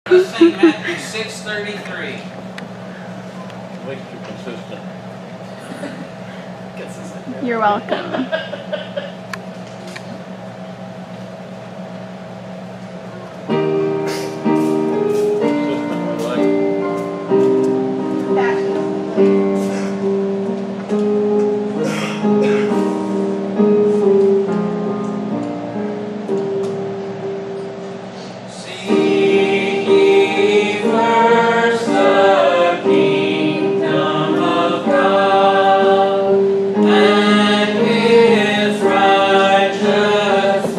Let's sing Matthew 6:33. At least you're consistent. You're welcome. Consistent, I like. Seek ye first the kingdom of God and His righteousness,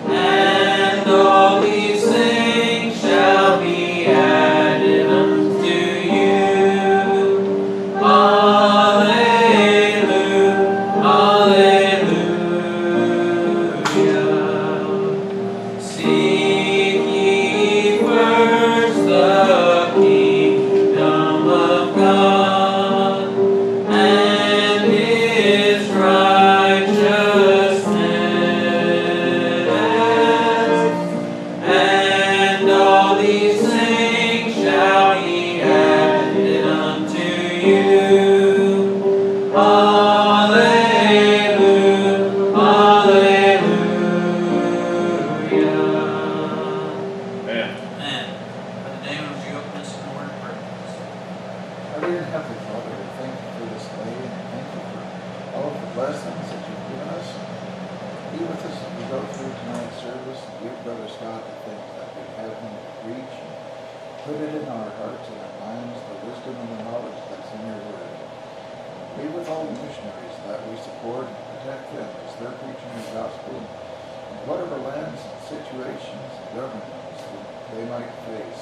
and all these things shall be added unto you. Alleluia, alleluia. Seek ye first the kingdom of God and His righteousness, and all these things shall be added unto you. Alleluia, alleluia. Yeah. Amen. Brother Damon, would you open us in a word of prayer? Our dear Heavenly Father, we thank you for this day and thank you for all of the blessings that you've given us. Be with us as we go through tonight's service and give Brother Scott the things that we have him preach and put it in our hearts and our minds, the wisdom and the knowledge that's in your word. Be with all the missionaries that we support and protect them as they're preaching the gospel in whatever lands and situations and governments that they might face.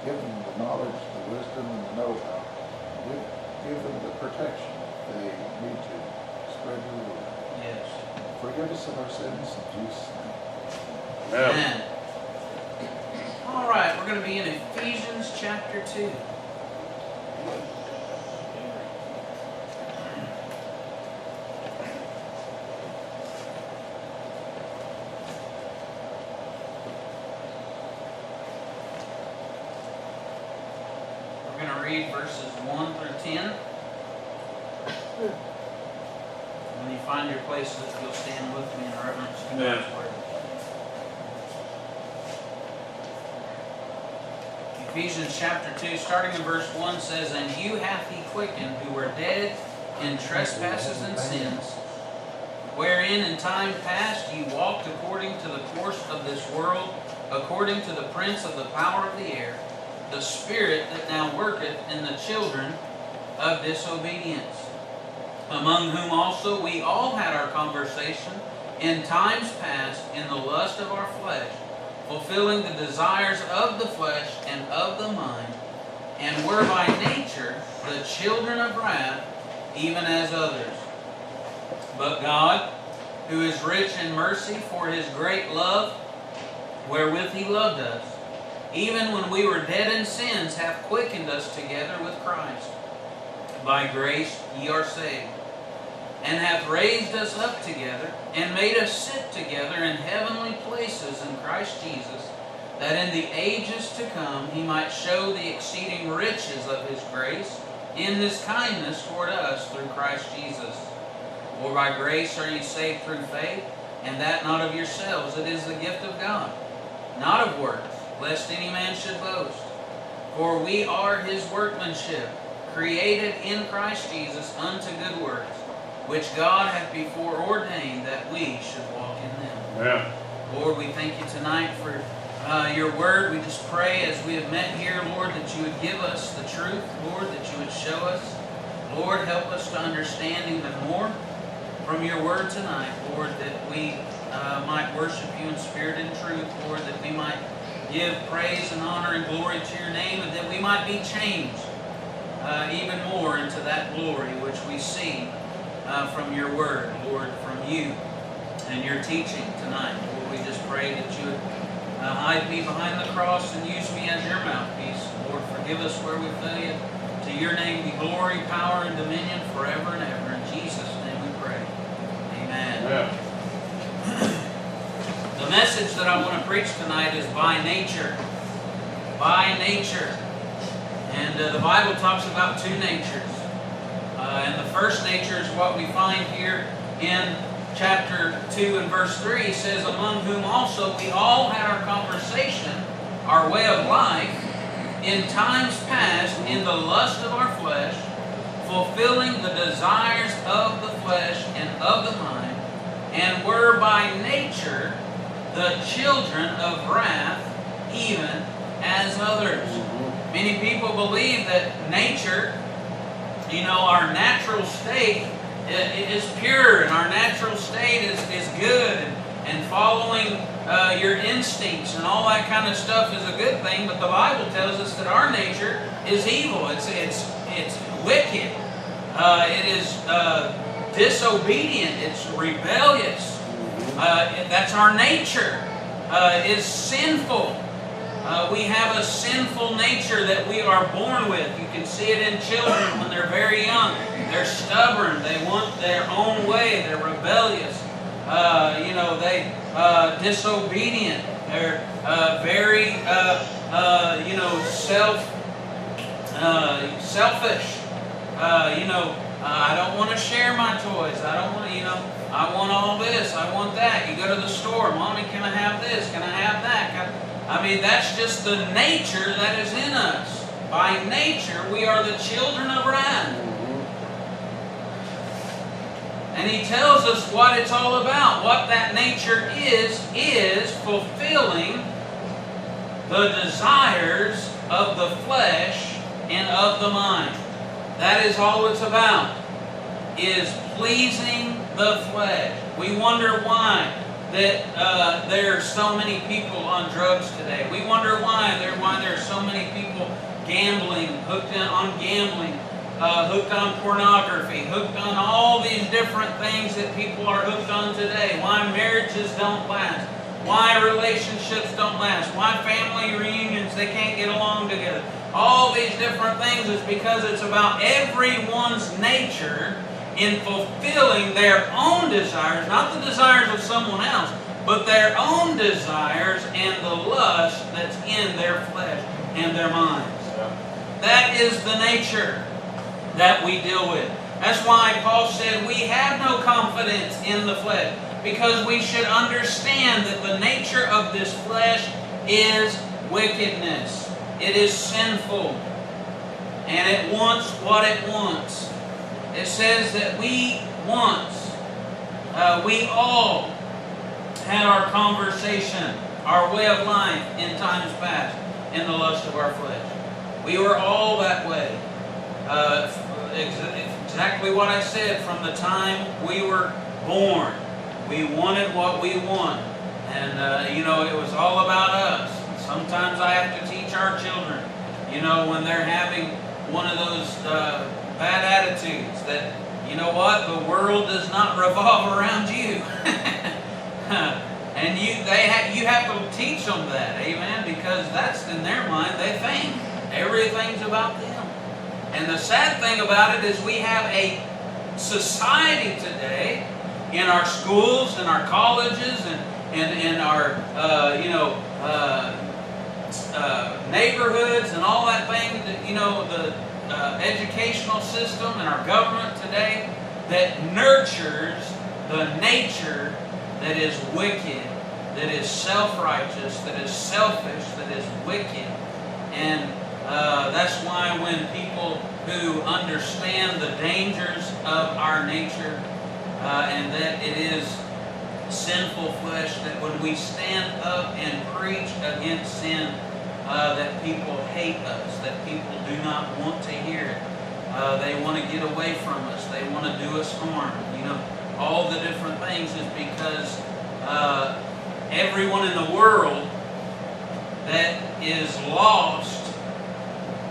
Give them the knowledge, the wisdom, and the know-how. Give them the protection if they need to spread your word. Yes. Forgive us of our sins in Jesus' name. Yeah. Amen. All right, we're going to be in Ephesians chapter 2. We're going to read verses 1 through 10. When you find your places, if you'll stand with me in reverence to God's Yeah. word. Ephesians chapter 2, starting in verse 1, says, And you hath he quickened, who were dead in trespasses and sins, wherein in time past ye walked according to the course of this world, according to the prince of the power of the air, the spirit that now worketh in the children of disobedience, among whom also we all had our conversation in times past in the lust of our flesh, fulfilling the desires of the flesh and of the mind, and were by nature the children of wrath, even as others. But God, who is rich in mercy, for His great love, wherewith He loved us, even when we were dead in sins, hath quickened us together with Christ. By grace ye are saved, and hath raised us up together, and made us sit together in heavenly places in Christ Jesus, that in the ages to come He might show the exceeding riches of His grace in His kindness toward us through Christ Jesus. For by grace are ye saved through faith, and that not of yourselves, it is the gift of God, not of works, lest any man should boast. For we are His workmanship, created in Christ Jesus unto good works, which God hath before ordained that we should walk in them. Yeah. Lord, we thank you tonight for your word. We just pray as we have met here, Lord, that you would give us the truth, Lord, that you would show us. Lord, help us to understand even more from your word tonight, Lord, that we might worship you in spirit and truth, Lord, that we might give praise and honor and glory to your name, and that we might be changed even more into that glory which we see from your word, Lord, from you and your teaching tonight. Lord, we just pray that you would hide me behind the cross and use me as your mouthpiece. Lord, forgive us where we failed. To your name be glory, power, and dominion forever and ever. In Jesus' name we pray. Amen. Yeah. The message that I want to preach tonight is by nature. By nature. And the Bible talks about two natures. And the first nature is what we find here in chapter 2 and verse 3. It says, among whom also we all had our conversation, our way of life, in times past, in the lust of our flesh, fulfilling the desires of the flesh and of the mind, and were by nature the children of wrath, even as others. Many people believe that nature, our natural state is pure, and our natural state is good, and following your instincts and all that kind of stuff is a good thing. But the Bible tells us that our nature is evil. It's wicked. It is disobedient. It's rebellious. That's our nature. Is sinful. We have a sinful nature that we are born with. You can see it in children when they're very young. They're stubborn. They want their own way. They're rebellious. They disobedient. They're very selfish. I don't want to share my toys. I don't want to, I want all this. I want that. You go to the store, Mommy, can I have this? Can I have that? That's just the nature that is in us. By nature, we are the children of wrath. And he tells us what it's all about. What that nature is fulfilling the desires of the flesh and of the mind. That is all it's about, is pleasing the flesh. We wonder why that there are so many people on drugs today. We wonder why there are so many people gambling, hooked on gambling, hooked on pornography, hooked on all these different things that people are hooked on today. Why marriages don't last. Why relationships don't last. Why family reunions, they can't get along together. All these different things is because it's about everyone's nature in fulfilling their own desires, not the desires of someone else, but their own desires and the lust that's in their flesh and their minds. That is the nature that we deal with. That's why Paul said we have no confidence in the flesh, because we should understand that the nature of this flesh is wickedness. It is sinful, and it wants what it wants. It says that we all had our conversation, our way of life in times past, in the lust of our flesh. We were all that way. Exactly what I said, from the time we were born. We wanted what we want. And, it was all about us. Sometimes I have to teach our children, when they're having one of those bad attitudes, that, the world does not revolve around you. And you have to teach them that, amen, because that's in their mind. They think everything's about them. And the sad thing about it is we have a society today in our schools and our colleges and in our neighborhoods and all that thing, the educational system and our government today, that nurtures the nature that is wicked, that is self-righteous, that is selfish, that is wicked. And that's why when people who understand the dangers of our nature and that it is sinful flesh, that when we stand up and preach against sin, that people hate us, that people do not want to hear it. They want to get away from us. They want to do us harm. All the different things is because everyone in the world that is lost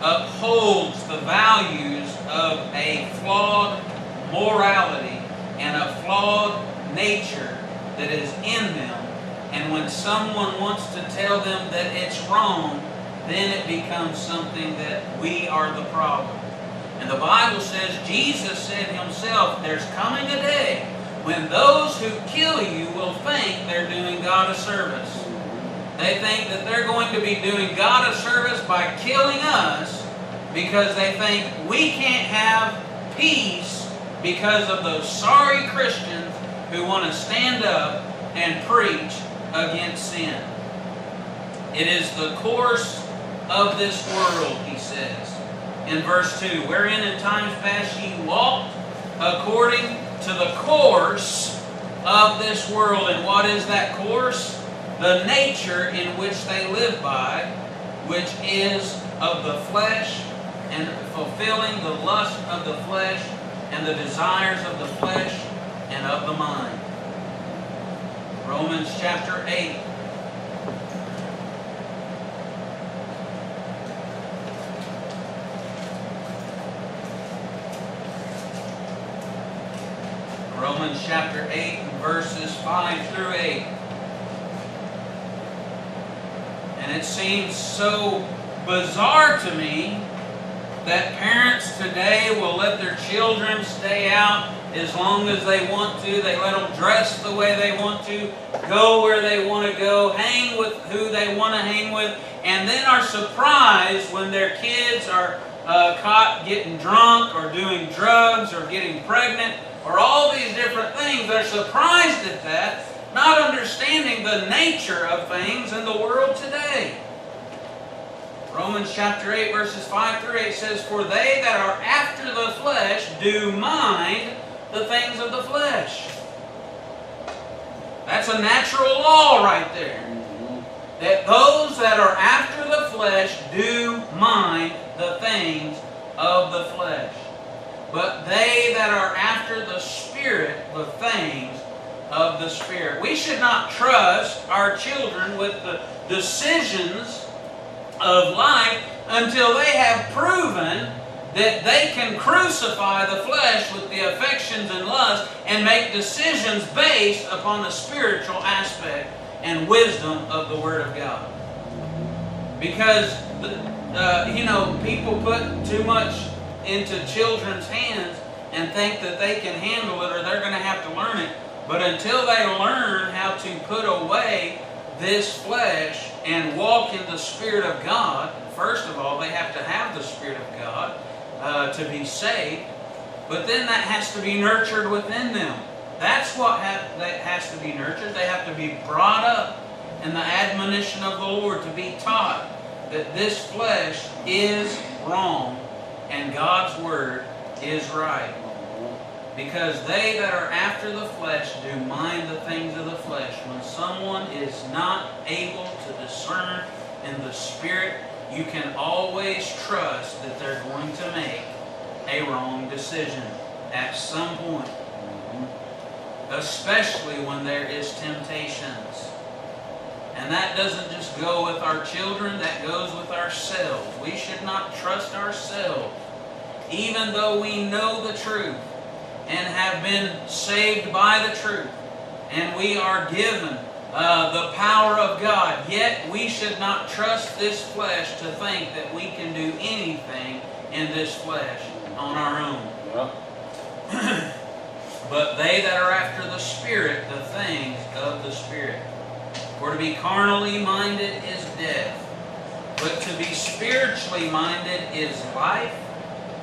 upholds the values of a flawed morality and a flawed nature that is in them. And when someone wants to tell them that it's wrong, then it becomes something that we are the problem. And the Bible says, Jesus said himself, there's coming a day when those who kill you will think they're doing God a service. They think that they're going to be doing God a service by killing us because they think we can't have peace because of those sorry Christians who want to stand up and preach against sin. It is the course of this world, he says in verse 2, wherein in times past ye walked according to the course of this world. And what is that course? The nature in which they live by, which is of the flesh, and fulfilling the lust of the flesh and the desires of the flesh and of the mind. Romans chapter 8. Romans chapter 8 and verses 5 through 8. And it seems so bizarre to me that parents today will let their children stay out as long as they want to. They let them dress the way they want to, go where they want to go, hang with who they want to hang with, and then are surprised when their kids are caught getting drunk or doing drugs or getting pregnant or all these different things. They're surprised at that, not understanding the nature of things in the world today. Romans chapter 8 verses 5 through 8 says, for they that are after the flesh do mind the things of the flesh. That's a natural law right there. That those that are after the flesh do mind the things of the flesh. But they that are after the Spirit, the things of the Spirit. We should not trust our children with the decisions of life until they have proven that they can crucify the flesh with the affections and lusts and make decisions based upon the spiritual aspect and wisdom of the Word of God. Because, people put too much into children's hands and think that they can handle it or they're going to have to learn it. But until they learn how to put away this flesh and walk in the Spirit of God, first of all, they have to have the Spirit of God to be saved. But then that has to be nurtured within them. That's what that has to be nurtured. They have to be brought up in the admonition of the Lord, to be taught that this flesh is wrong and God's Word is right. Because they that are after the flesh do mind the things of the flesh. When someone is not able to discern in the Spirit, you can always trust that they're going to make a wrong decision at some point. Especially when there is temptations. And that doesn't just go with our children, that goes with ourselves. We should not trust ourselves, even though we know the truth and have been saved by the truth, and we are given the power of God. Yet we should not trust this flesh to think that we can do anything in this flesh on our own. Yeah. But they that are after the Spirit, the things of the Spirit. For to be carnally minded is death, but to be spiritually minded is life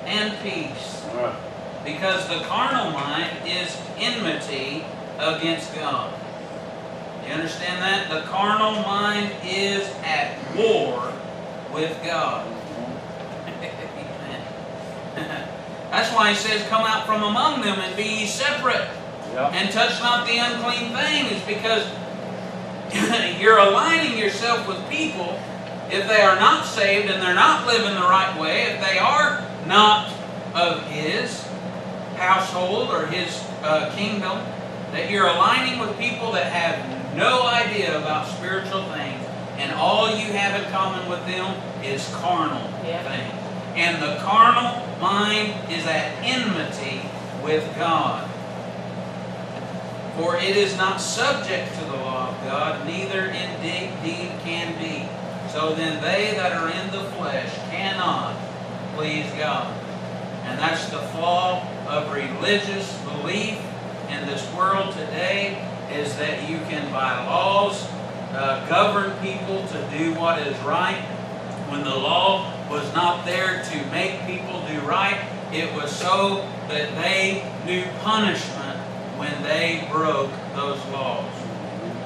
and peace. Right. Because the carnal mind is enmity against God. You understand that? The carnal mind is at war with God. That's why he says, come out from among them and be ye separate, and touch not the unclean thing. Is because you're aligning yourself with people, if they are not saved and they're not living the right way, if they are not of His household or His kingdom, that you're aligning with people that have no idea about spiritual things, and all you have in common with them is carnal things. And the carnal mind is at enmity with God. For it is not subject to the law of God, neither indeed can be. So then they that are in the flesh cannot please God. And that's the flaw of religious belief in in this world today is that you can, by laws, govern people to do what is right. When the law was not there to make people do right, it was so that they knew punishment when they broke those laws.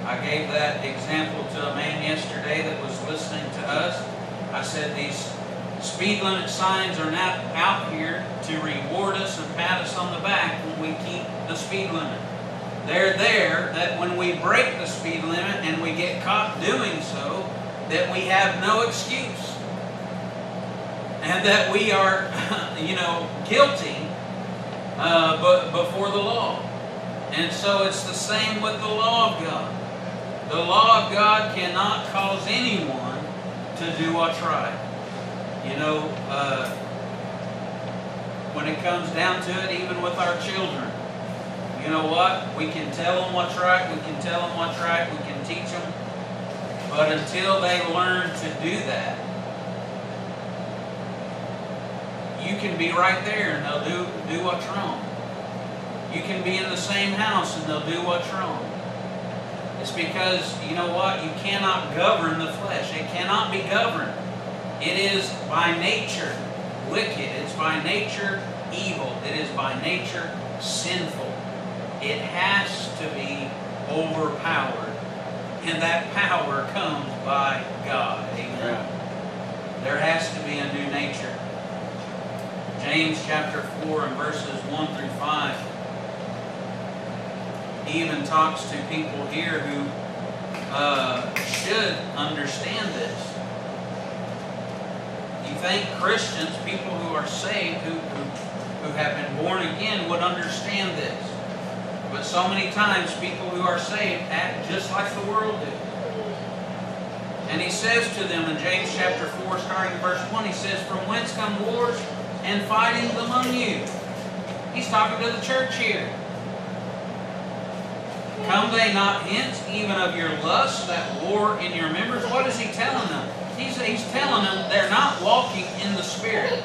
I gave that example to a man yesterday that was listening to us. I said these speed limit signs are not out here to reward us and pat us on the back when we keep the speed limit. They're there that when we break the speed limit and we get caught doing so, that we have no excuse. And that we are, guilty but before the law. And so it's the same with the law of God. The law of God cannot cause anyone to do what's right. When it comes down to it, even with our children, you know what? We can tell them what's right, we can tell them what's right, we can teach them. But until they learn to do that, you can be right there and they'll do what's wrong. You can be in the same house and they'll do what's wrong. It's because, you know what? You cannot govern the flesh. It cannot be governed. It is by nature wicked. It's by nature evil. It is by nature sinful. It has to be overpowered. And that power comes by God. Amen. There has to be a new nature. James chapter 4 and verses 1 through 5 even talks to people here who should understand this. You think Christians, people who are saved, who have been born again, would understand this. But so many times people who are saved act just like the world do. And he says to them in James chapter 4, starting in verse 1, he says, "From whence come wars and fightings among you?" He's talking to the church here. "Come they not hence, even of your lusts that war in your members?" What is he telling them? He's telling them they're not walking in the Spirit.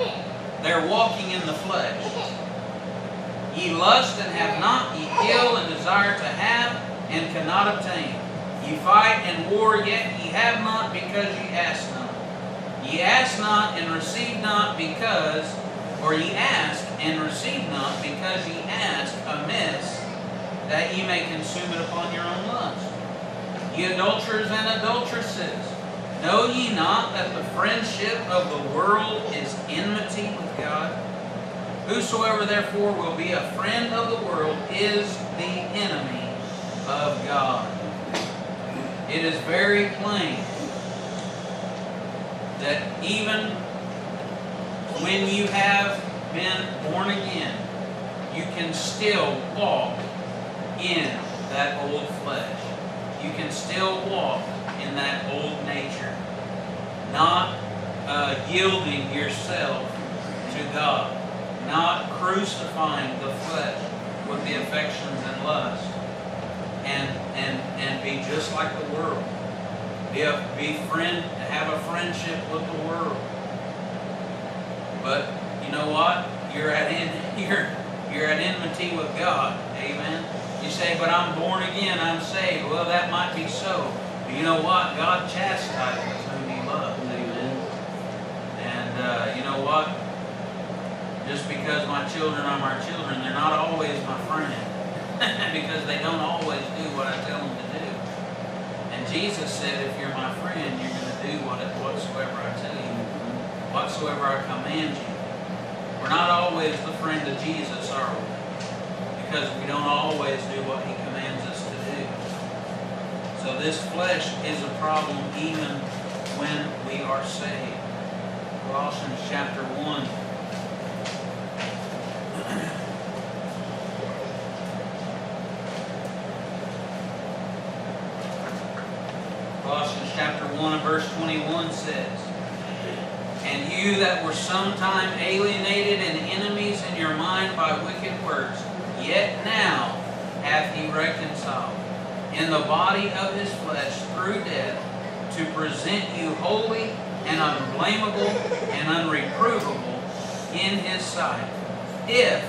They're walking in the flesh. "Ye lust and have not, ye kill and desire to have and cannot obtain. Ye fight and war, yet ye have not, because ye ask not. Ye ask not and receive not because, or ye ask and receive not because ye ask amiss, that ye may consume it upon your own lust. Ye adulterers and adulteresses, know ye not that the friendship of the world is enmity with God? Whosoever therefore will be a friend of the world is the enemy of God." It is very plain that even when you have been born again, you can still walk in that old flesh. You can still walk in that old nature, not yielding yourself to God, not crucifying the flesh with the affections and lust, and be just like the world. Have a friendship with the world. But you know what? You're at enmity with God. Amen. You say, "But I'm born again, I'm saved." Well, that might be so. But you know what? God chastises whom He loves. Amen. And you know what? Just because my children are my children, they're not always my friend. Because they don't always do what I tell them to do. And Jesus said, if you're my friend, you're going to do whatsoever I tell you, whatsoever I command you. We're not always the friend of Jesus, are we? Because we don't always do what He commands us to do. So this flesh is a problem even when we are saved. Colossians chapter 1. Colossians chapter 1 and verse 21 says, "And you that were sometime alienated and enemies in your mind by wicked works, yet now hath He reconciled in the body of His flesh through death, to present you holy and unblameable and unreprovable in His sight. If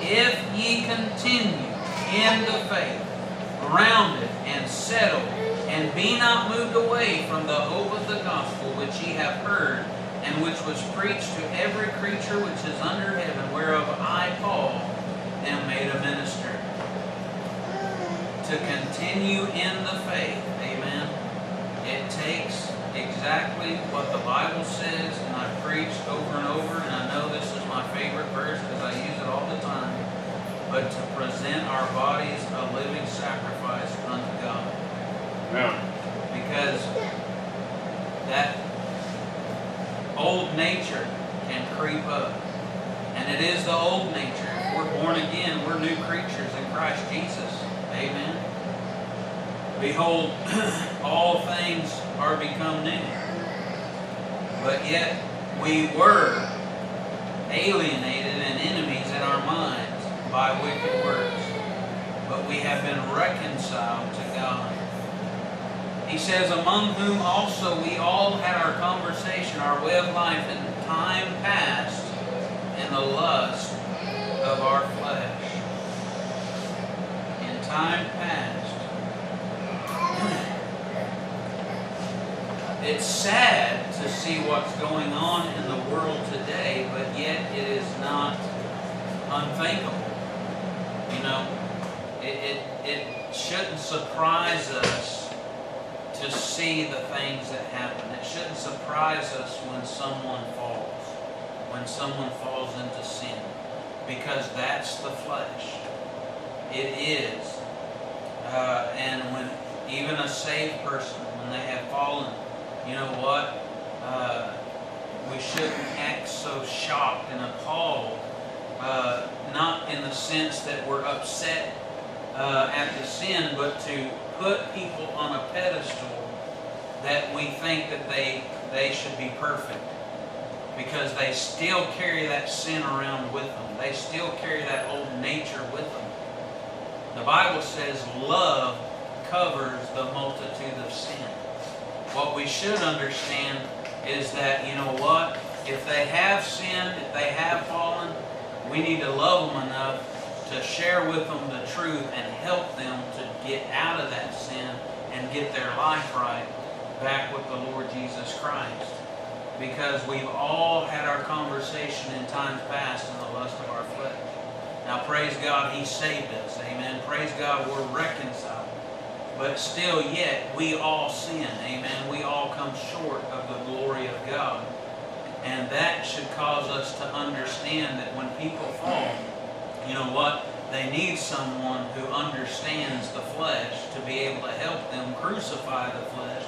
if ye continue in the faith, grounded and settled, and be not moved away from the hope of the gospel which ye have heard, and which was preached to every creature which is under heaven, whereof I, Paul, am made a minister. To continue in the faith, amen, it takes exactly what the Bible says, and I've preached over and over, and I know this is my favorite verse because I use it all the time, but to present our bodies a living sacrifice unto God. Yeah. Because that old nature can creep up. And it is the old nature. If we're born again, we're new creatures in Christ Jesus. Amen. Behold, all things are become new. But yet we were alienated and enemies in our minds by wicked works. But we have been reconciled to God. He says, among whom also we all had our conversation, our way of life in time past, in the lust of our flesh. In time past. It's sad to see what's going on in the world today, but yet it is not unthinkable. You know, it shouldn't surprise us to see the things that happen. It shouldn't surprise us when someone falls into sin, because that's the flesh. It is. And when even a saved person, when they have fallen, you know what? We shouldn't act so shocked and appalled, not in the sense that we're upset at the sin, but to put people on a pedestal that we think that they should be perfect, because they still carry that sin around with them. They still carry that old nature with them. The Bible says love covers the multitude of sin. What we should understand is that, you know what? If they have sinned, if they have fallen, we need to love them enough to share with them the truth and help them to get out of that sin and get their life right back with the Lord Jesus Christ. Because we've all had our conversation in times past in the lust of our flesh. Now praise God, He saved us. Amen. Praise God, we're reconciled. But still yet, we all sin. Amen. We all come short of the glory of God. And that should cause us to understand that when people fall, you know what? They need someone who understands the flesh to be able to help them crucify the flesh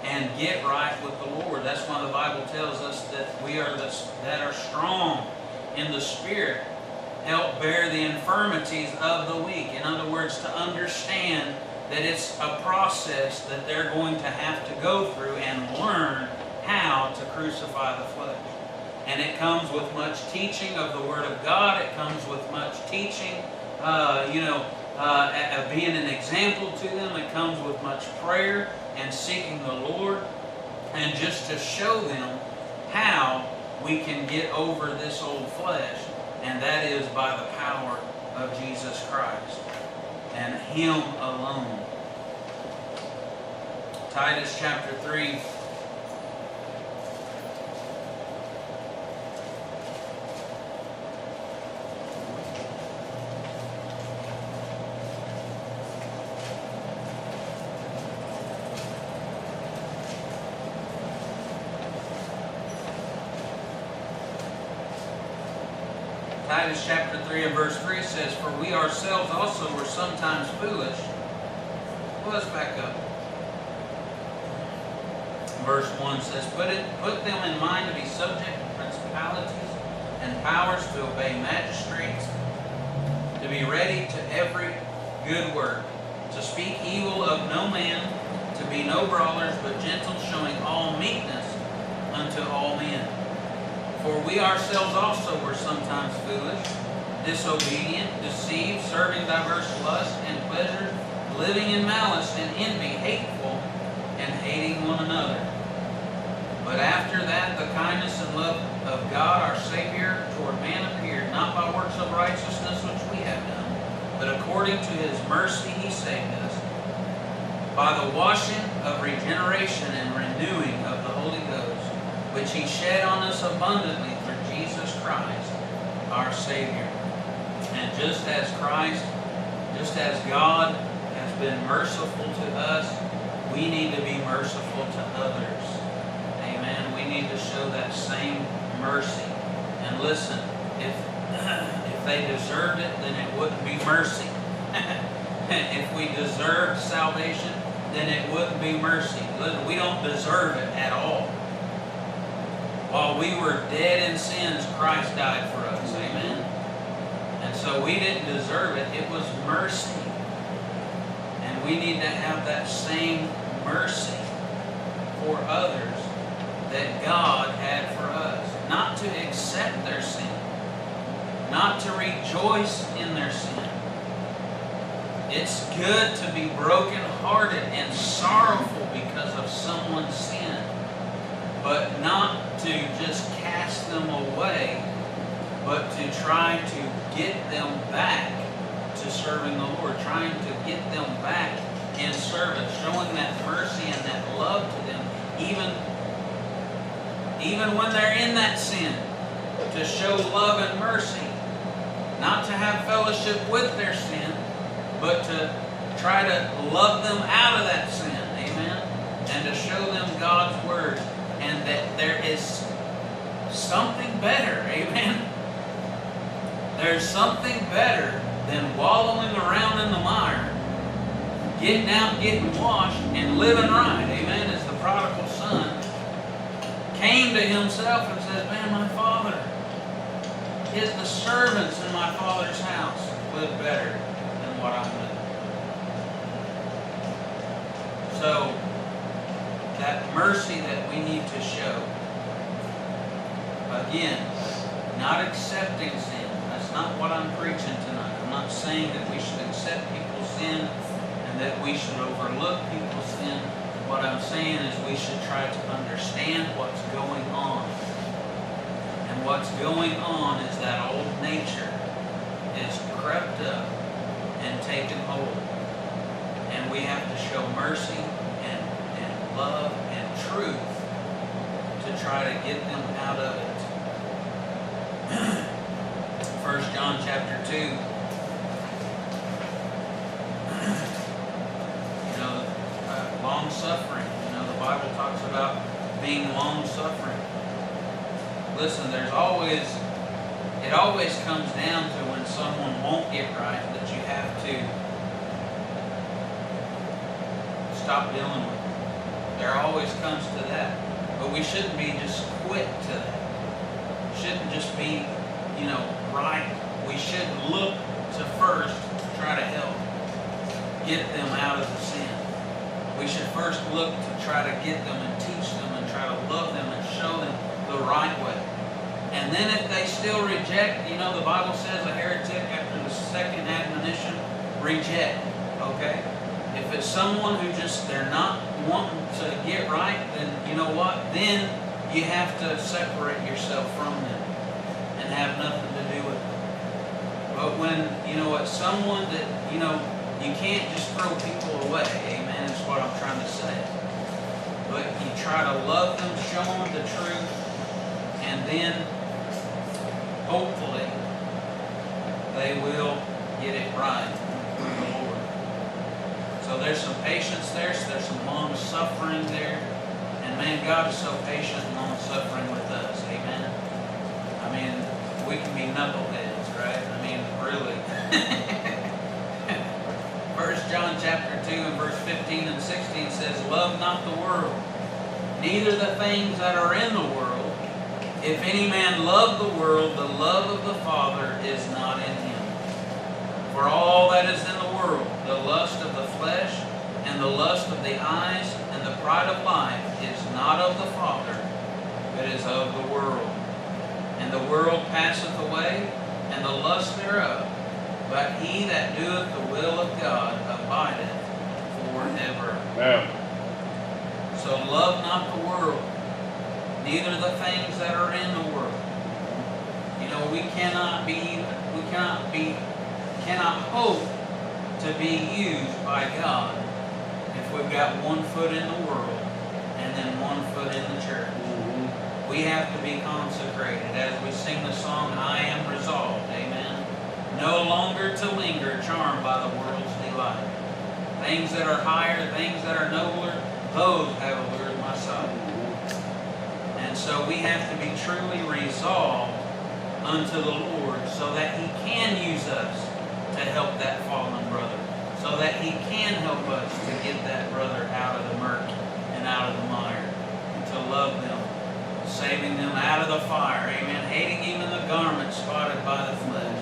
and get right with the Lord. That's why the Bible tells us that we are that are strong in the Spirit help bear the infirmities of the weak. In other words, to understand that it's a process that they're going to have to go through and learn how to crucify the flesh. And it comes with much teaching of the Word of God. It comes with much teaching, being an example to them. It comes with much prayer and seeking the Lord, and just to show them how we can get over this old flesh, and that is by the power of Jesus Christ and Him alone. Titus chapter 3. Titus chapter 3 and verse 3 says, for we ourselves also were sometimes foolish. Well, let's back up. Verse 1 says, put them in mind to be subject to principalities and powers, to obey magistrates, to be ready to every good work, to speak evil of no man, to be no brawlers, but gentle, showing all meekness unto all men. For we ourselves also were sometimes foolish, disobedient, deceived, serving diverse lusts and pleasures, living in malice and envy, hateful, and hating one another. But after that, the kindness and love of God our Savior toward man appeared, not by works of righteousness which we have done, but according to His mercy He saved us, by the washing of regeneration and renewing of the Holy Ghost, which He shed on us abundantly through Jesus Christ, our Savior. And just as God has been merciful to us, we need to be merciful to others. Amen. We need to show that same mercy. And listen, if they deserved it, then it wouldn't be mercy. If we deserved salvation, then it wouldn't be mercy. Listen, we don't deserve it at all. While we were dead in sins, Christ died for us. Amen. And so we didn't deserve it. It was mercy. And we need to have that same mercy for others that God had for us. Not to accept their sin. Not to rejoice in their sin. It's good to be brokenhearted and sorrowful because of someone's sin. But not to just cast them away, but to try to get them back to serving the Lord. Trying to get them back in service. Showing that mercy and that love to them. Even when they're in that sin. To show love and mercy. Not to have fellowship with their sin, but to try to love them out of that sin. Amen. And to show them God's Word. And that there is something better. Amen. There's something better than wallowing around in the mire, getting out, getting washed, and living right. Amen. As the prodigal son came to himself and says, man, my father, the servants in my father's house live better than what I'm living. So, that mercy that we need to show. Again, not accepting sin. That's not what I'm preaching tonight. I'm not saying that we should accept people's sin and that we should overlook people's sin. What I'm saying is we should try to understand what's going on. And what's going on is that old nature is crept up and taken hold. And we have to show mercy and love and truth to try to get them out of it. 1 John chapter 2. Long suffering. The Bible talks about being long suffering. Listen, it always comes down to when someone won't get right that you have to stop dealing with it. There always comes to that. But we shouldn't be just quick to that. Shouldn't just be, right. We should look to first try to help get them out of the sin. We should first look to try to get them and teach them and try to love them and show them the right way. And then if they still reject, the Bible says a heretic after the second admonition, reject. Okay? If it's someone who they're not wanting to get right, then you know what? Then you have to separate yourself from them and have nothing to do with them. But when, it's someone that, you can't just throw people away. Amen. That's what I'm trying to say. But you try to love them, show them the truth, and then hopefully they will get it right with the Lord. So there's some patience there. So there's some long suffering there. And man, God is so patient and long suffering with us. Amen. We can be knuckleheads, right? Really. 1 John chapter 2 and verse 15 and 16 says, love not the world, neither the things that are in the world. If any man love the world, the love of the Father is not in him. For all that is in the world, the lust of the flesh, and the lust of the eyes, and the pride of life, is not of the Father, but is of the world. And the world passeth away, and the lust thereof. But he that doeth the will of God abideth forever. Amen. So love not the world. neither the things that are in the world. You know, we cannot hope to be used by God if we've got one foot in the world and then one foot in the church. We have to be consecrated. As we sing the song, I am resolved, amen. No longer to linger, charmed by the world's delight. Things that are higher, things that are nobler, those have allured my sight. And so we have to be truly resolved unto the Lord so that He can use us to help that fallen brother, so that He can help us to get that brother out of the murk and out of the mire, and to love them, saving them out of the fire, amen, hating even the garment spotted by the flesh.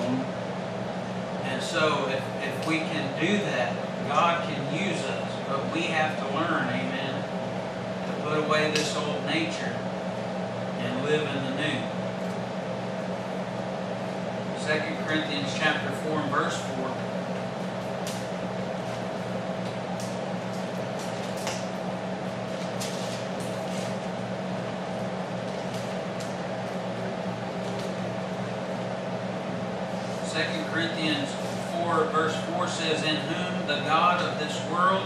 And so if we can do that, God can use us, but we have to learn, amen, to put away this old nature and live in the new. 2 Corinthians chapter 4 and verse 4. Corinthians 4 verse 4 says, in whom the God of this world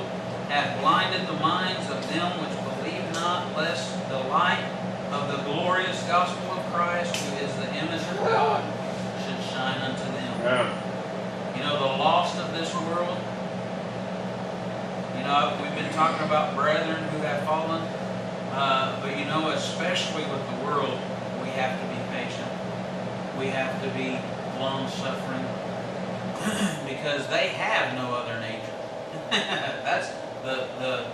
hath blinded the minds of them which believe not, lest the light of the glorious gospel of Christ, who is the image of God, should shine unto them. Yeah. You know, the lost of this world, you know, we've been talking about brethren who have fallen, but you know, especially with the world, we have to be patient. We have to be long-suffering, because they have no other nature. That's the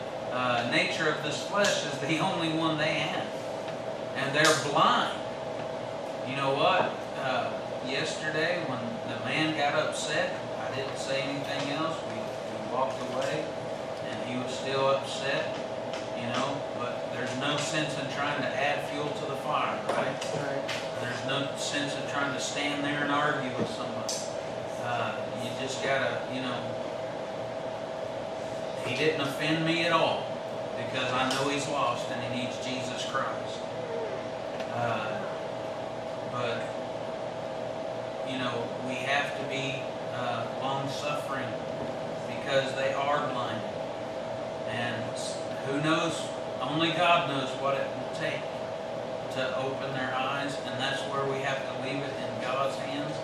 nature of this flesh is the only one they have, and they're blind. You know what? Yesterday, when the man got upset, I didn't say anything else. We walked away, and he was still upset. You know, but there's no sense in trying to add fuel to the fire, right? There's no sense in trying to stand there and argue with somebody. You just gotta, you know, he didn't offend me at all because I know he's lost and he needs Jesus Christ. But, you know, we have to be long-suffering because they are blinded. And who knows, only God knows what it will take to open their eyes, and that's where we have to leave it in God's hands.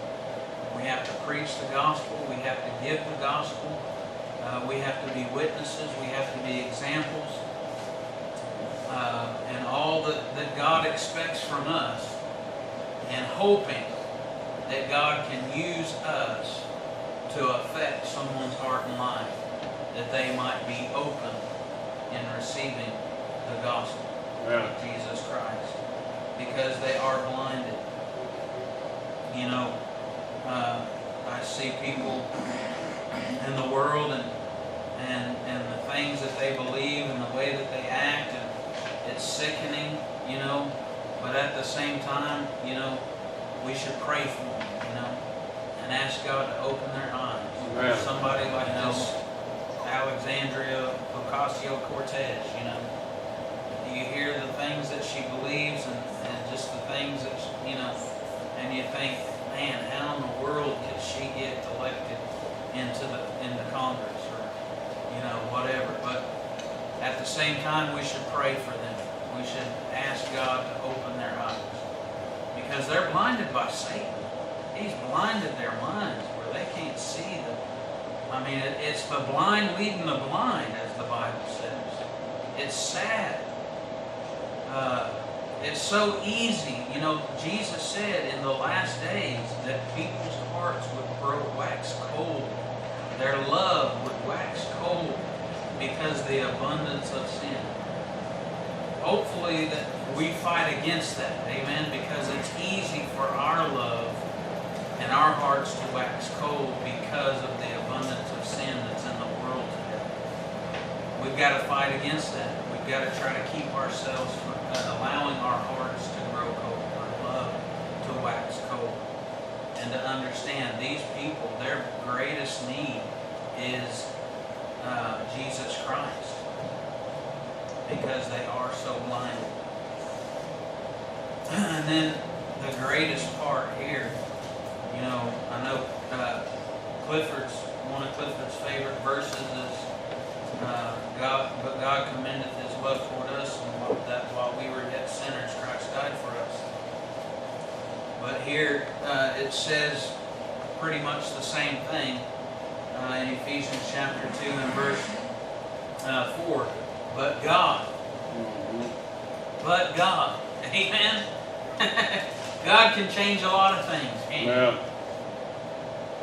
We have to preach the gospel. We have to give the gospel. We have to be witnesses. We have to be examples. And all that God expects from us, and hoping that God can use us to affect someone's heart and life, that they might be open in receiving the gospel of Jesus Christ, because they are blinded. You know, I see people in the world and the things that they believe and the way that they act, and it's sickening, you know, but at the same time, you know, we should pray for them, you know, and ask God to open their eyes. Somebody like this Alexandria Ocasio-Cortez, you know, you hear the things that she believes and just the things that, you know, and you think, man, how in the world could she get elected into Congress, or, you know, whatever. But at the same time, we should pray for them. We should ask God to open their eyes, because they're blinded by Satan. He's blinded their minds where they can't see I mean, it's the blind leading the blind, as the Bible says. It's sad. It's so easy. You know, Jesus said in the last days that people's hearts would wax cold. Their love would wax cold because of the abundance of sin. Hopefully that we fight against that, amen, because it's easy for our love and our hearts to wax cold because of the abundance of sin that's in the world today. We've got to fight against that. We've got to try to keep ourselves from allowing our hearts to grow cold, our love to wax cold, and to understand these people, their greatest need is Jesus Christ, because they are so blinded. And then the greatest part here, you know, I know one of Clifford's favorite verses is but God commendeth His love toward us, and that while we were yet sinners, Christ died for us. But here it says pretty much the same thing in Ephesians chapter 2 and verse 4. But God. But God. Amen. God can change a lot of things, can't He? Yeah.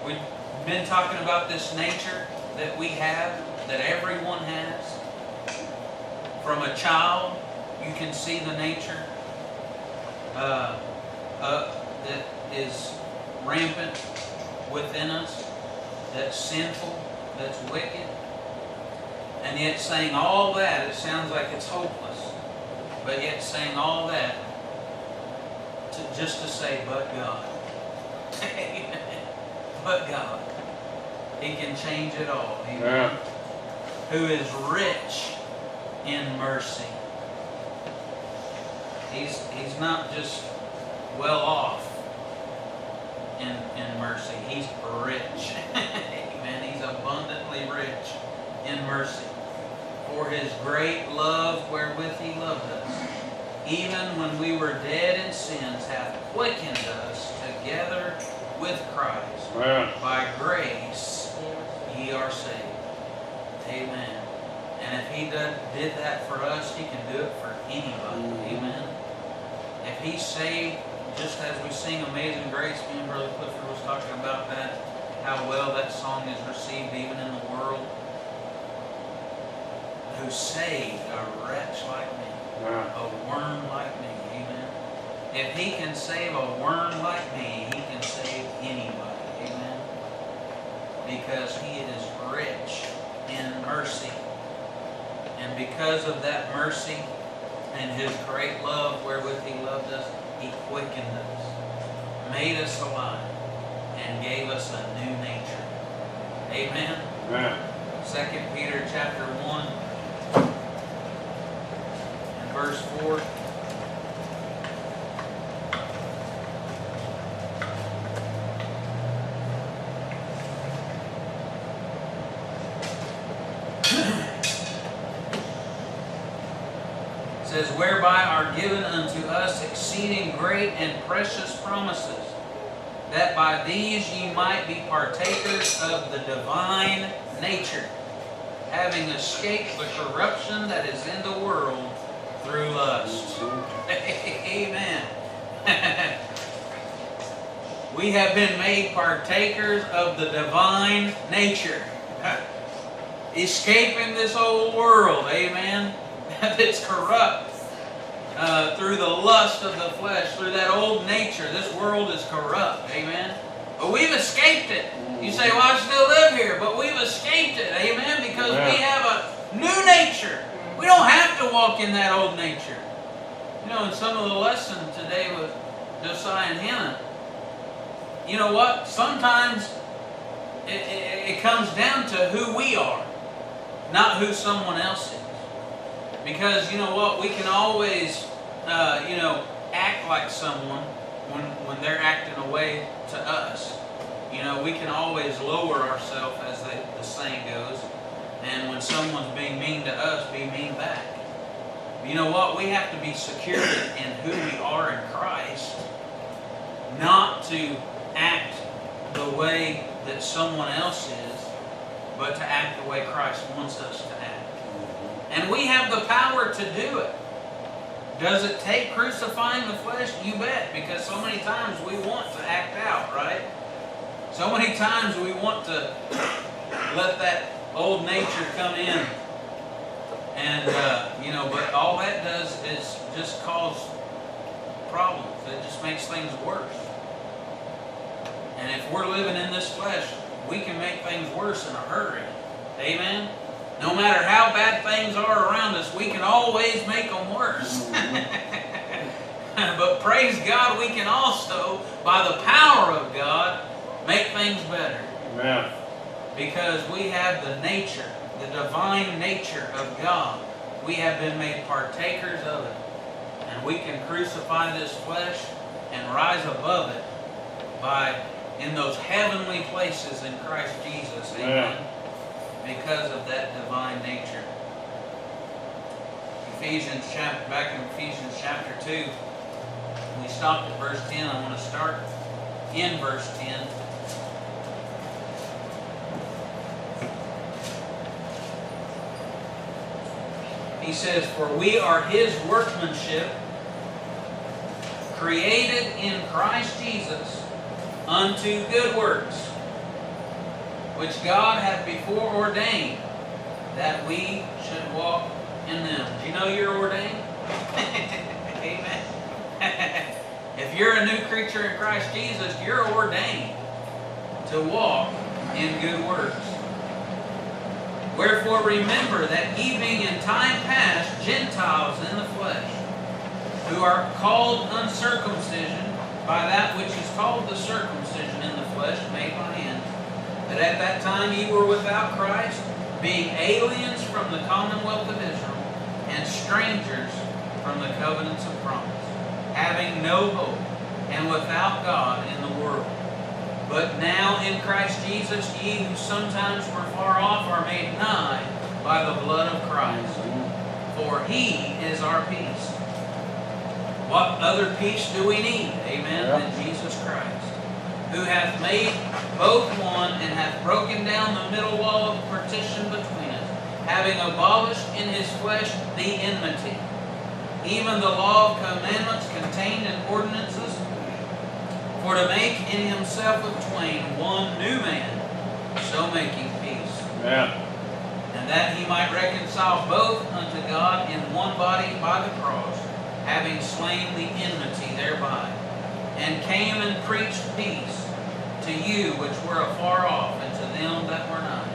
We've been talking about this nature that we have, that everyone has. From a child, you can see the nature that is rampant within us, that's sinful, that's wicked. And yet saying all that, it sounds like it's hopeless. But yet saying all that just to say, but God. But God. He can change it all. Amen. Yeah. Who is rich in mercy. He's not just well off in mercy. He's rich. Amen. He's abundantly rich in mercy. For His great love wherewith He loved us, even when we were dead in sins, hath quickened us together with Christ. Yeah. By grace ye are saved. Amen. And if He did that for us, He can do it for anybody. Amen. If He saved, just as we sing Amazing Grace, me and Brother Clifford was talking about that, how well that song is received even in the world. Who saved a wretch like me, a worm like me. Amen. If He can save a worm like me, He can save anybody. Amen. Because He is rich in mercy. And because of that mercy and His great love wherewith He loved us, He quickened us, made us alive, and gave us a new nature. Amen. Yeah. 2 Peter chapter 1 and verse 4. Says, whereby are given unto us exceeding great and precious promises, that by these ye might be partakers of the divine nature, having escaped the corruption that is in the world through lust. Amen. We have been made partakers of the divine nature, escaping this old world. Amen. That's corrupt through the lust of the flesh, through that old nature. This world is corrupt, amen? But we've escaped it. You say, well, I still live here, but we've escaped it, amen? Because we have a new nature. We don't have to walk in that old nature. You know, in some of the lesson today with Josiah and Hannah, you know what? Sometimes it comes down to who we are, not who someone else is. Because, you know what, we can always, act like someone when they're acting a way to us. You know, we can always lower ourselves, as the saying goes. And when someone's being mean to us, be mean back. You know what, we have to be secure in who we are in Christ. Not to act the way that someone else is, but to act the way Christ wants us to act. And we have the power to do it. Does it take crucifying the flesh? You bet, because so many times we want to act out, right? So many times we want to let that old nature come in. And, but all that does is just cause problems. It just makes things worse. And if we're living in this flesh, we can make things worse in a hurry. Amen? No matter how bad things are around us, we can always make them worse. But praise God, we can also, by the power of God, make things better. Amen. Because we have the nature, the divine nature of God. We have been made partakers of it. And we can crucify this flesh and rise above it in those heavenly places in Christ Jesus. Amen. Because of that divine nature. Back in Ephesians chapter 2, we stopped at verse 10. I want to start in verse 10. He says, "For we are His workmanship, created in Christ Jesus unto good works, which God hath before ordained that we should walk in them." Do you know you're ordained? Amen. If you're a new creature in Christ Jesus, you're ordained to walk in good works. "Wherefore remember that ye being in time past Gentiles in the flesh, who are called uncircumcision by that which is called the circumcision in the flesh made by hands, that at that time ye were without Christ, being aliens from the commonwealth of Israel, and strangers from the covenants of promise, having no hope, and without God in the world. But now in Christ Jesus ye who sometimes were far off are made nigh by the blood of Christ. For He is our peace." What other peace do we need? Amen. Than Jesus Christ, who hath made both one, and hath broken down the middle wall of partition between us, having abolished in His flesh the enmity, even the law of commandments contained in ordinances, for to make in Himself of twain one new man, so making peace. And that He might reconcile both unto God in one body by the cross, having slain the enmity thereby, and came and preached peace to you which were afar off, and to them that were nigh.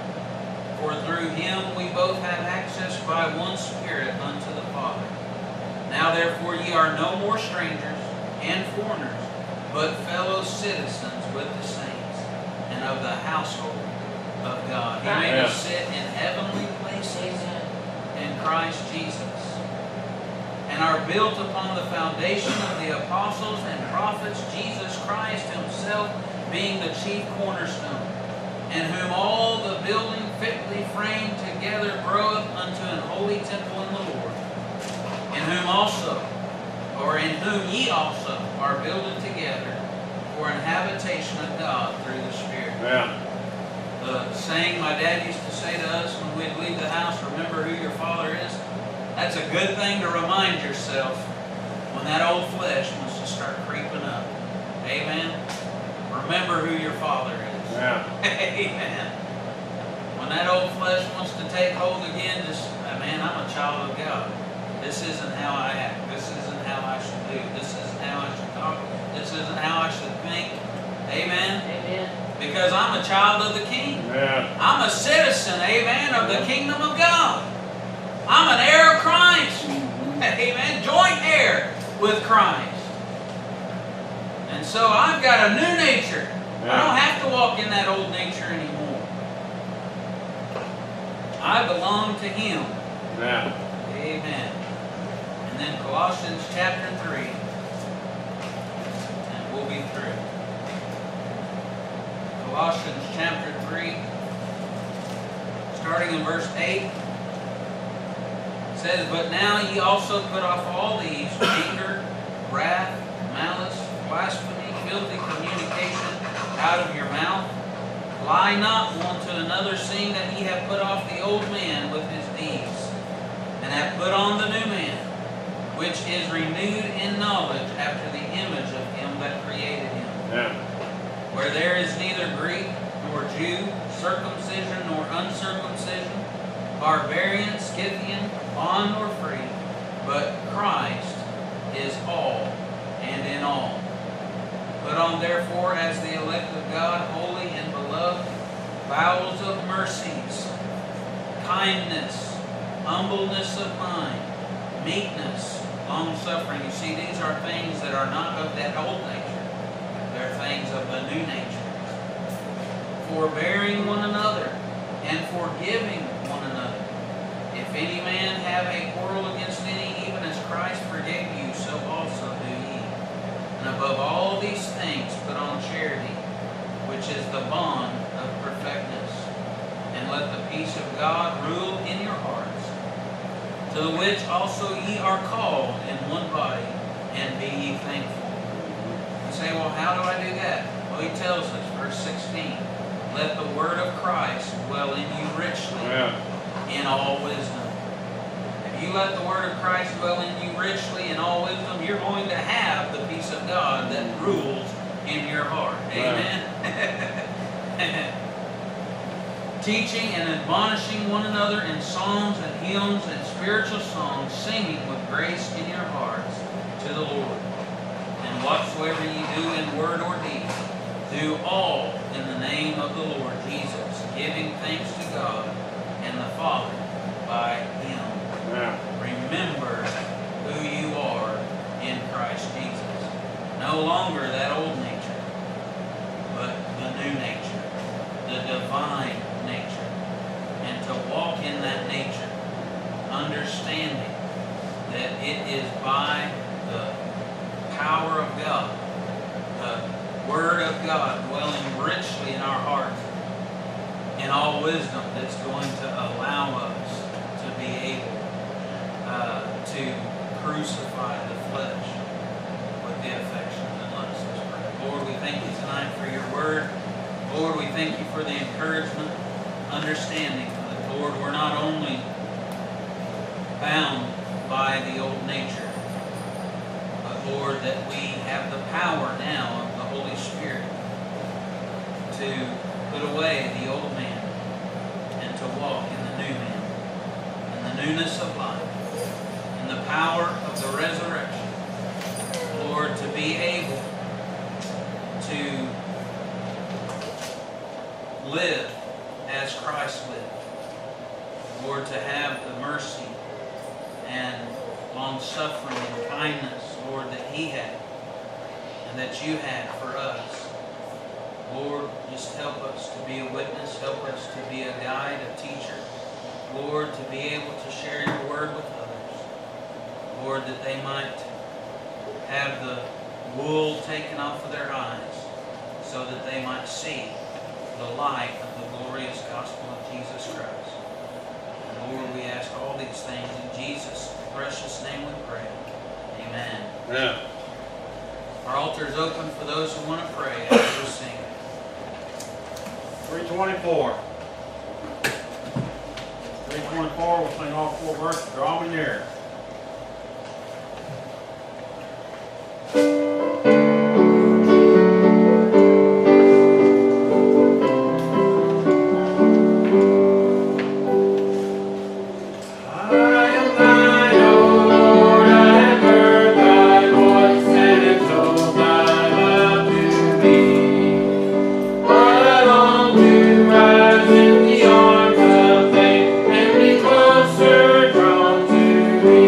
For through Him we both have access by one Spirit unto the Father. Now therefore ye are no more strangers and foreigners, but fellow citizens with the saints, and of the household of God. He made us sit in heavenly places in Christ Jesus, and are built upon the foundation of the apostles and prophets, Jesus Christ Himself being the chief cornerstone, in whom all the building fitly framed together groweth unto an holy temple in the Lord, in whom ye also are builded together for an habitation of God through the Spirit. The saying my dad used to say to us when we'd leave the house, "Remember who your father is." That's a good thing to remind yourself when that old flesh wants to start creeping up. Amen. Remember who your father is. Amen. When that old flesh wants to take hold again, just, man, I'm a child of God. This isn't how I act. This isn't how I should do. This isn't how I should talk. This isn't how I should think. Amen. Amen. Because I'm a child of the King. I'm a citizen, amen, of the kingdom of God. I'm an heir of Christ. Amen. Joint heir with Christ. And so I've got a new nature. I don't have to walk in that old nature anymore. I belong to Him. Amen. And then Colossians chapter 3. And we'll be through. Colossians chapter 3, starting in verse 8. It says, "But now ye also put off all these, anger, wrath, malice, blasphemy, filthy communication out of your mouth. Lie not one to another, seeing that ye have put off the old man with his deeds, and have put on the new man, which is renewed in knowledge after the image of Him that created him. Where there is neither Greek nor Jew, circumcision nor uncircumcision, barbarian, Scythian, bond nor free, but Christ is all and in all. Put on therefore as the elect of God, holy and beloved, bowels of mercies, kindness, humbleness of mind, meekness, long-suffering." You see, these are things that are not of that old nature. They're things of the new nature. "Forbearing one another, and forgiving one another. If any man have a quarrel against any, even as Christ forgave you, so And above all these things put on charity, which is the bond of perfectness. And let the peace of God rule in your hearts, to the which also ye are called in one body, and be ye thankful. You say, well, how do I do that? Well, he tells us, verse 16, let the word of Christ dwell in you richly in all wisdom. If you let the word of Christ dwell in you richly in all wisdom, you're going to have the peace of God that rules in your heart. Amen? Teaching and admonishing one another in psalms and hymns and spiritual songs, singing with grace in your hearts to the Lord. And whatsoever ye do in word or deed, do all in the name of the Lord Jesus, giving thanks to God and the Father by Him. Remember who you are in Christ Jesus. No longer that old nature, but the new nature, the divine nature. And to walk in that nature, understanding that it is by the power of God, the Word of God dwelling richly in our hearts, in all wisdom, that's going to allow us to be able to crucify the flesh with the affections and lusts. Lord, we thank you tonight for your word. Lord, we thank you for the encouragement, understanding that, Lord, we're not only bound by the old nature, but, Lord, that we have the power now of the Holy Spirit to put away the old man and to walk in the new man, in the newness of life, in the power of the resurrection. Lord, to be able to live as Christ lived. Lord, to have the mercy and long-suffering and kindness, Lord, that He had and that you had for us. Lord, just help us to be a witness. Help us to be a guide, a teacher. Lord, to be able to share your word with others. Lord, that they might have the wool taken off of their eyes so that they might see the light of the glorious gospel of Jesus Christ. And Lord, we ask all these things in Jesus' precious name we pray. Amen. Yeah. Our altar is open for those who want to pray as we sing. 324. 324, we'll sing all four verses. Draw me near. In the arms of faith and be closer drawn to thee.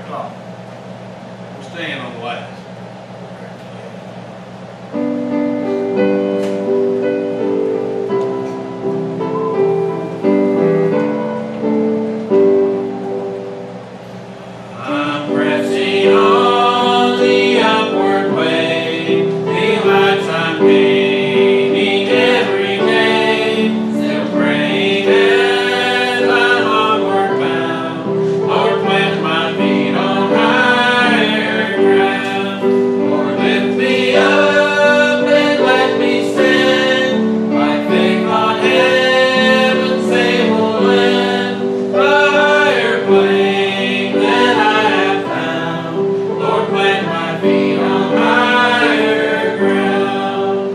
o'clock. We're staying on the last. I'm pressing on the upward way, the heights I'm gaining every day, still praying as I'm onward bound. Lord, plant my feet on higher ground. Lord, lift me up and let me stand, by faith on heaven's stable land, a higher plane than I have found. Lord, plant my feet on higher ground.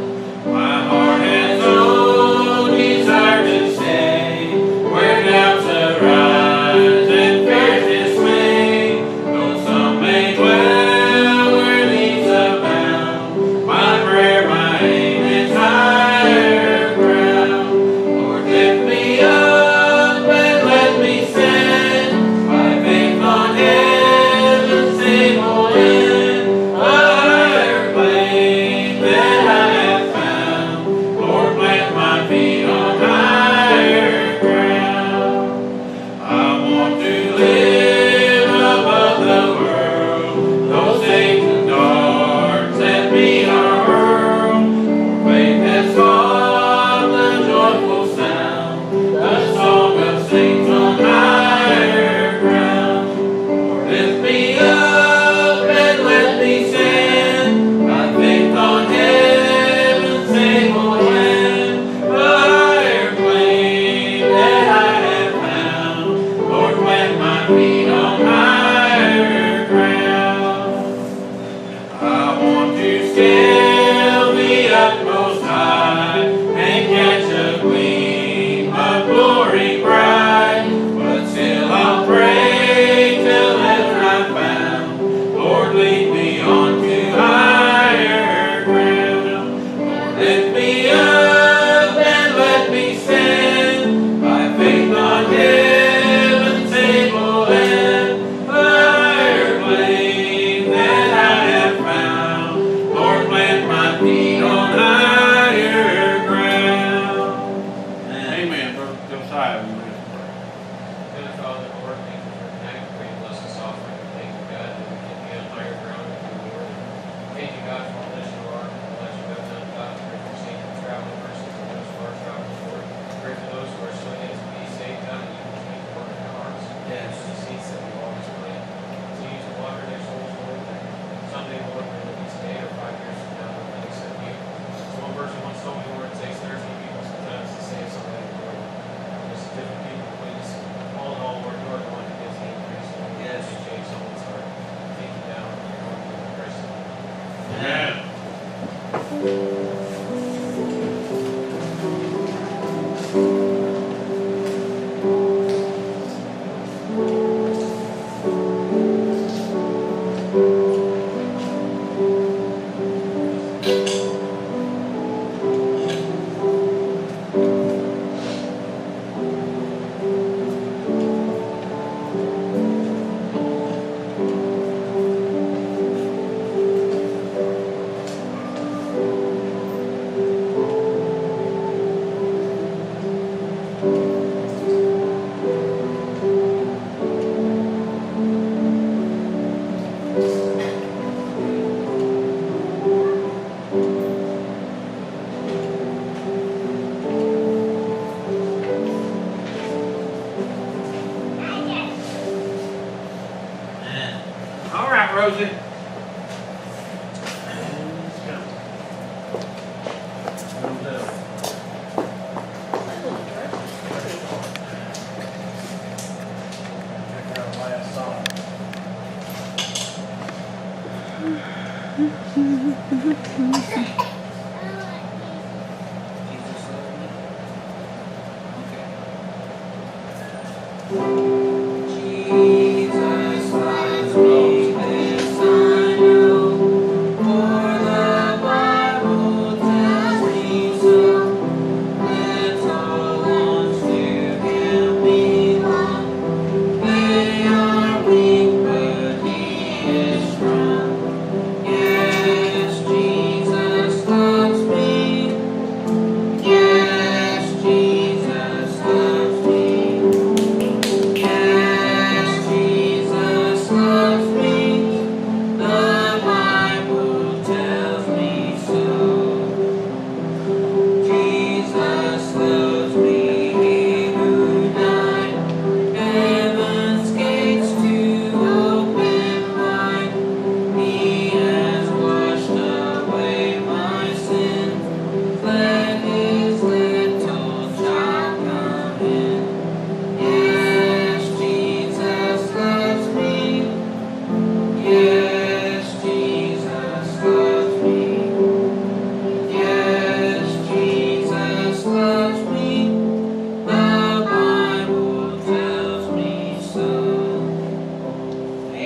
My heart has no desire to stay where doubts arise and fears dismay. Though some may dwell where these abound, my prayer, my aim is higher ground. Lord, lift me up and let me stand, by faith on heaven's stable land, a higher plane than I have found. Lord, plant my feet on higher ground. I want to live above the world, though Satan's darts at me are hurled. For faith has taught the joyful sound, the song of saints on higher ground. Lord, lift me up and let me stand, by faith on heaven's stable land, a higher plane that I have found. Lord, plant my feet on higher ground. I want to scale the utmost high and catch a gleam of glory bright, but still I'll pray till ever I'm found. Lord, lead me on to higher ground. Lord, lift me up and let me stand, by faith on heaven's stable land, a higher plane that I have found. Lord, plant my feet on higher ground. Amen, Brother Josiah. Amen. Heavenly Father, Lord, thank you for tonight. Pray you bless this offering. Thank you, God, that we can be on higher ground with you, Lord. Thank you, God, for all that you are, all that you have done, God. Pray for safe traveling mercies for those who are traveling, Lord. Pray for those who are still yet to be saved, God, that you continue to work in their hearts. Yes. The seeds that we've always planted. Continue to water their souls, Lord. That someday, Lord, whether it be today or 5 years from now, Lord, they accept you. So one person once told me, Lord, it takes 13 people sometimes to save somebody, Lord. There's different people, please. All in all, Lord, you are the one who gives the increase, Lord. Yes. You change someone's heart. Take you down, Lord, in Christ. Amen. All right, Rosie. Let's go. Check out last song. Jesus loves me. Jesus loves me, this I know, for the Bible tells me so. Let's all once to Him belong. They are weak, but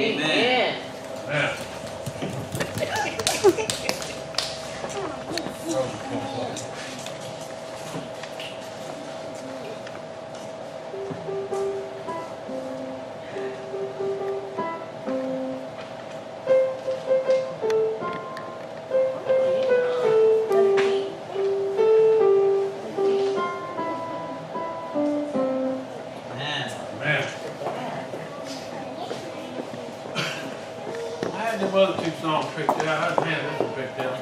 Amen. Yeah. Man. Man. I had them other two songs picked out. I didn't have this one picked out.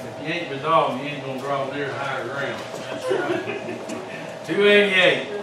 If you ain't resolved, you ain't gonna draw near higher ground. That's right. 288.